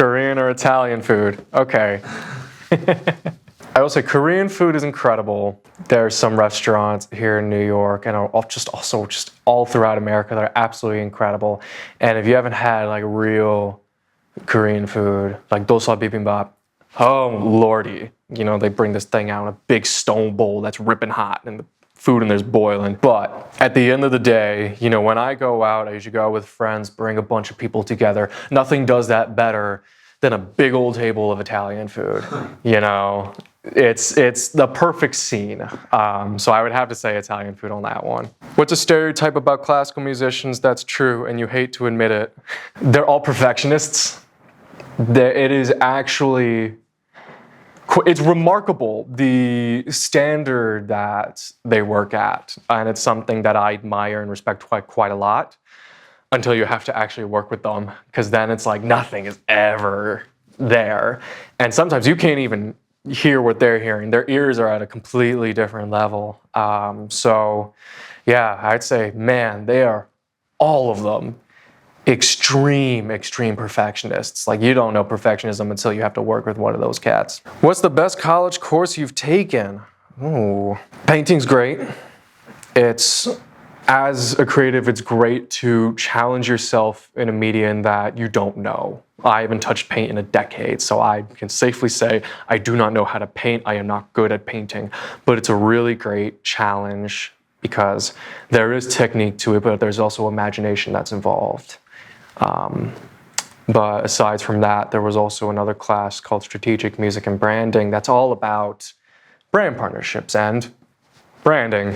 Korean or Italian food. Okay. I will say Korean food is incredible. There are some restaurants here in New York and just all throughout America that are absolutely incredible. And if you haven't had like real Korean food, like dosa bibimbap, oh lordy, they bring this thing out in a big stone bowl that's ripping hot and the food in there's boiling. But at the end of the day, when I go out, I usually go out with friends, bring a bunch of people together. Nothing does that better than a big old table of Italian food. It's the perfect scene. So I would have to say Italian food on that one. What's a stereotype about classical musicians that's true and you hate to admit it? They're all perfectionists. It is actually, it's remarkable the standard that they work at. And it's something that I admire and respect quite a lot until you have to actually work with them. Because then it's like nothing is ever there. And sometimes you can't even hear what they're hearing. Their ears are at a completely different level. So yeah, I'd say, man, they are, all of them, extreme perfectionists. Like you don't know perfectionism until you have to work with one of those cats. What's the best college course you've taken? Ooh, painting's great. As a creative, it's great to challenge yourself in a medium that you don't know. I haven't touched paint in a decade, so I can safely say I do not know how to paint. I am not good at painting, but it's a really great challenge because there is technique to it, but there's also imagination that's involved. But aside from that, there was also another class called Strategic Music and Branding that's all about brand partnerships and branding.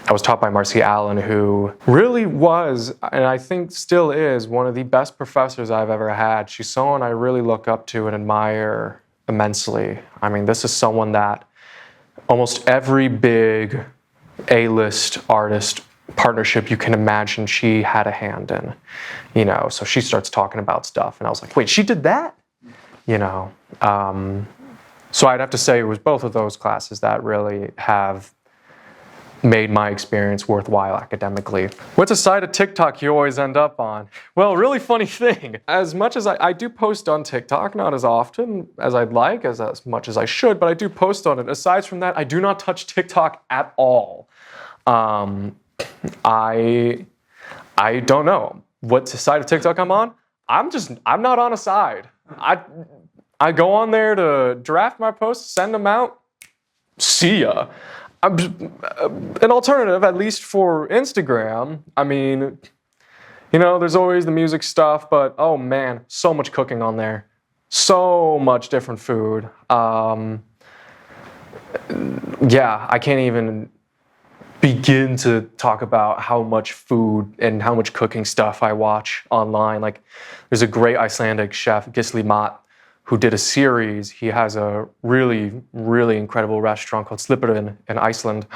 I was taught by Marcy Allen, who really was, and I think still is, one of the best professors I've ever had. She's someone I really look up to and admire immensely. I mean, this is someone that almost every big A-list artist partnership you can imagine she had a hand in. So she starts talking about stuff, and I was like, wait, she did that? So I'd have to say it was both of those classes that really have made my experience worthwhile academically. What's a side of TikTok you always end up on? Well, really funny thing. As much as I do post on TikTok, not as often as I'd like, as much as I should, but I do post on it. Aside from that, I do not touch TikTok at all. I don't know what side of TikTok I'm on. I'm not on a side. I go on there to draft my posts, send them out, see ya. An alternative, at least for Instagram. I mean, there's always the music stuff, but oh man, so much cooking on there. So much different food. Yeah, I can't even begin to talk about how much food and how much cooking stuff I watch online. Like, there's a great Icelandic chef, Gisli Matt, who did a series. He has a really, really incredible restaurant called Slipperin in Iceland.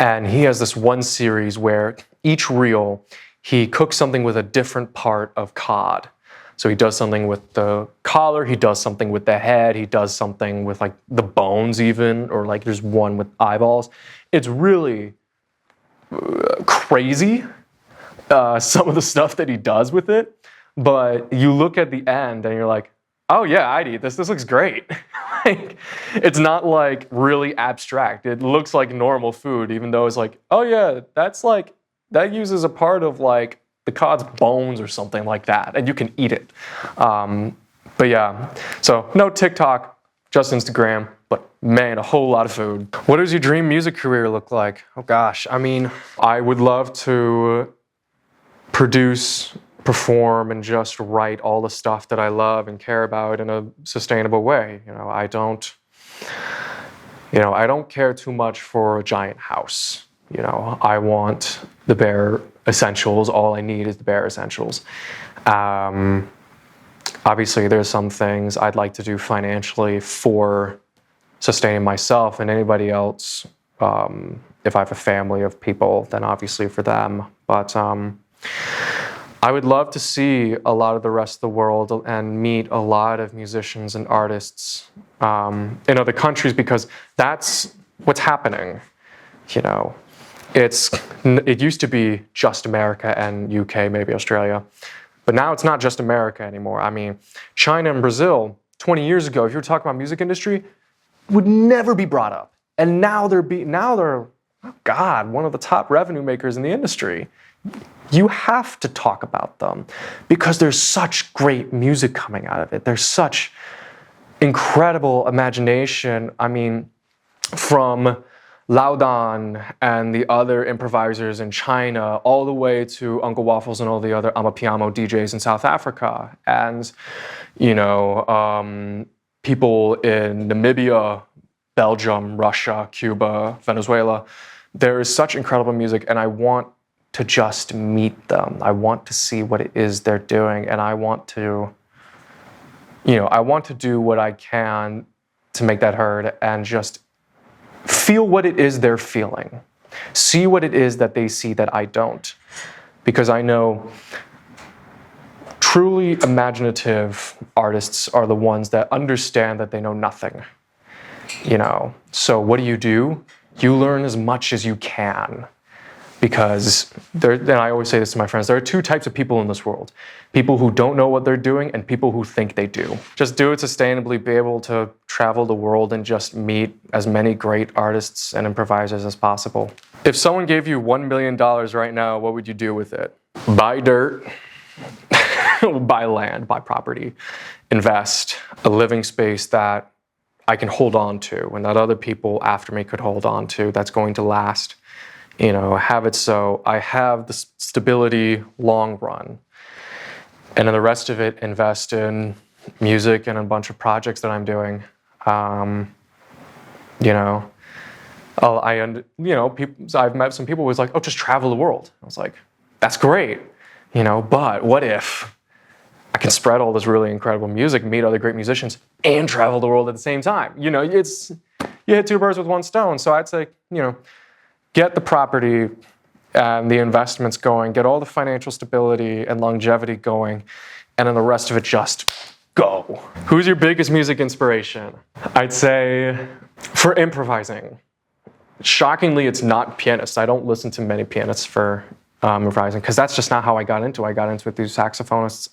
And he has this one series where each reel, he cooks something with a different part of cod. So he does something with the collar, he does something with the head, he does something with like the bones even, or like there's one with eyeballs. It's really crazy, some of the stuff that he does with it. But you look at the end and you're like, oh yeah, I'd eat this. This looks great. It's not like really abstract. It looks like normal food, even though it's like, oh yeah, that uses a part of like the cod's bones or something like that, and you can eat it. But yeah, so no TikTok, just Instagram, but man, a whole lot of food. What does your dream music career look like? Oh gosh, I mean, I would love to produce, perform, and just write all the stuff that I love and care about in a sustainable way. I don't care too much for a giant house. I want the bare essentials. All I need is the bare essentials. Obviously, there's some things I'd like to do financially for sustaining myself and anybody else. If I have a family of people, then obviously for them. But I would love to see a lot of the rest of the world and meet a lot of musicians and artists in other countries, because that's what's happening. It used to be just America and UK, maybe Australia. But now it's not just America anymore. I mean, China and Brazil, 20 years ago, if you were talking about music industry, would never be brought up. And now they're, oh God, one of the top revenue makers in the industry. You have to talk about them because there's such great music coming out of it. There's such incredible imagination. I mean, from Laudan and the other improvisers in China, all the way to Uncle Waffles and all the other Amapiano DJs in South Africa, and people in Namibia, Belgium, Russia, Cuba, Venezuela. There is such incredible music, and I want to just meet them. I want to see what it is they're doing, and I want to do what I can to make that heard and just feel what it is they're feeling. See what it is that they see that I don't. Because I know truly imaginative artists are the ones that understand that they know nothing. So what do? You learn as much as you can. Because and I always say this to my friends, there are two types of people in this world. People who don't know what they're doing and people who think they do. Just do it sustainably, be able to travel the world and just meet as many great artists and improvisers as possible. If someone gave you $1 million right now, what would you do with it? Buy dirt, buy land, buy property, invest a living space that I can hold on to and that other people after me could hold on to, that's going to last. Have it so I have the stability long run. And then the rest of it, invest in music and a bunch of projects that I'm doing. I've met some people who was like, oh, just travel the world. I was like, that's great, but what if I can spread all this really incredible music, meet other great musicians, and travel the world at the same time? You hit two birds with one stone. So I'd say, get the property and the investments going, get all the financial stability and longevity going, and then the rest of it just go. Who's your biggest music inspiration? I'd say for improvising. Shockingly, it's not pianists. I don't listen to many pianists for improvising because that's just not how I got into it. I got into it through saxophonists.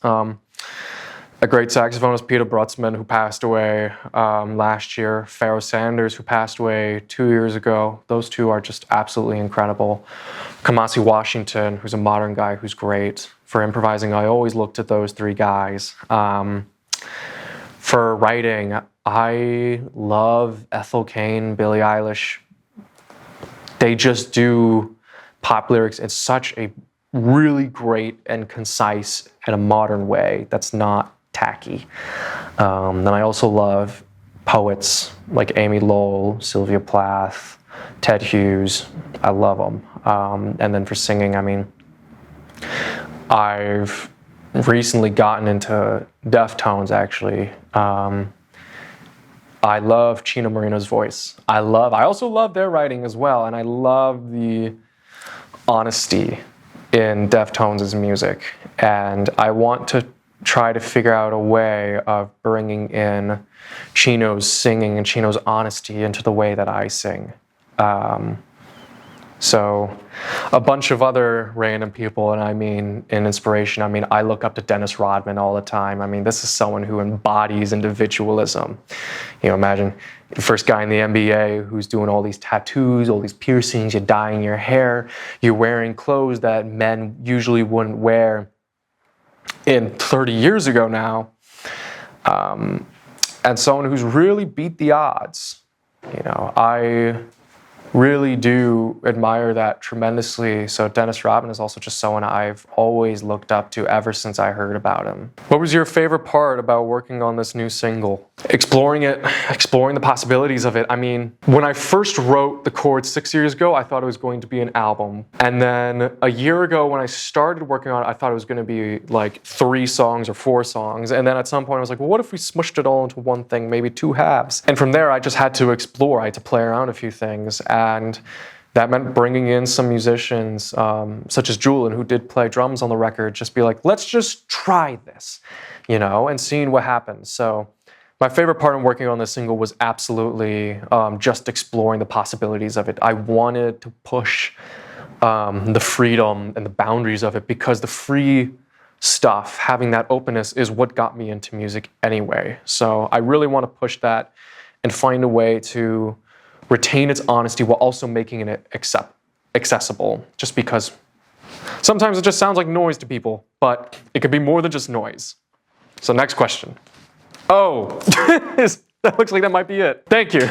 A great saxophonist, Peter Brutzman, who passed away last year, Pharoah Sanders, who passed away 2 years ago. Those two are just absolutely incredible. Kamasi Washington, who's a modern guy who's great. For improvising, I always looked at those three guys. For writing, I love Ethel Cain, Billie Eilish. They just do pop lyrics in such a really great and concise and a modern way that's not tacky. Then I also love poets like Amy Lowell, Sylvia Plath, Ted Hughes. I love them. And then for singing, I've recently gotten into Deftones, actually. I love Chino Moreno's voice. I also love their writing as well, and I love the honesty in Deftones' music. And I want to try to figure out a way of bringing in Chino's singing and Chino's honesty into the way that I sing. So a bunch of other random people, and in inspiration, I look up to Dennis Rodman all the time. This is someone who embodies individualism. Imagine the first guy in the NBA who's doing all these tattoos, all these piercings, you're dyeing your hair, you're wearing clothes that men usually wouldn't wear in 30 years ago now. And someone who's really beat the odds. I really do admire that tremendously. So Dennis Rodman is also just someone I've always looked up to ever since I heard about him. What was your favorite part about working on this new single? Exploring the possibilities of it. When I first wrote the chords 6 years ago, I thought it was going to be an album. And then a year ago when I started working on it, I thought it was going to be like 3 songs or 4 songs. And then at some point I was like, well, what if we smushed it all into one thing, maybe 2 halves? And from there I just had to explore. I had to play around a few things. And that meant bringing in some musicians, such as Julian, who did play drums on the record, just be like, let's just try this, and seeing what happens. So my favorite part in working on this single was absolutely just exploring the possibilities of it. I wanted to push the freedom and the boundaries of it because the free stuff, having that openness is what got me into music anyway. So I really want to push that and find a way to retain its honesty while also making it accessible, just because sometimes it just sounds like noise to people, but it could be more than just noise. So next question. Oh, that looks like that might be it. Thank you.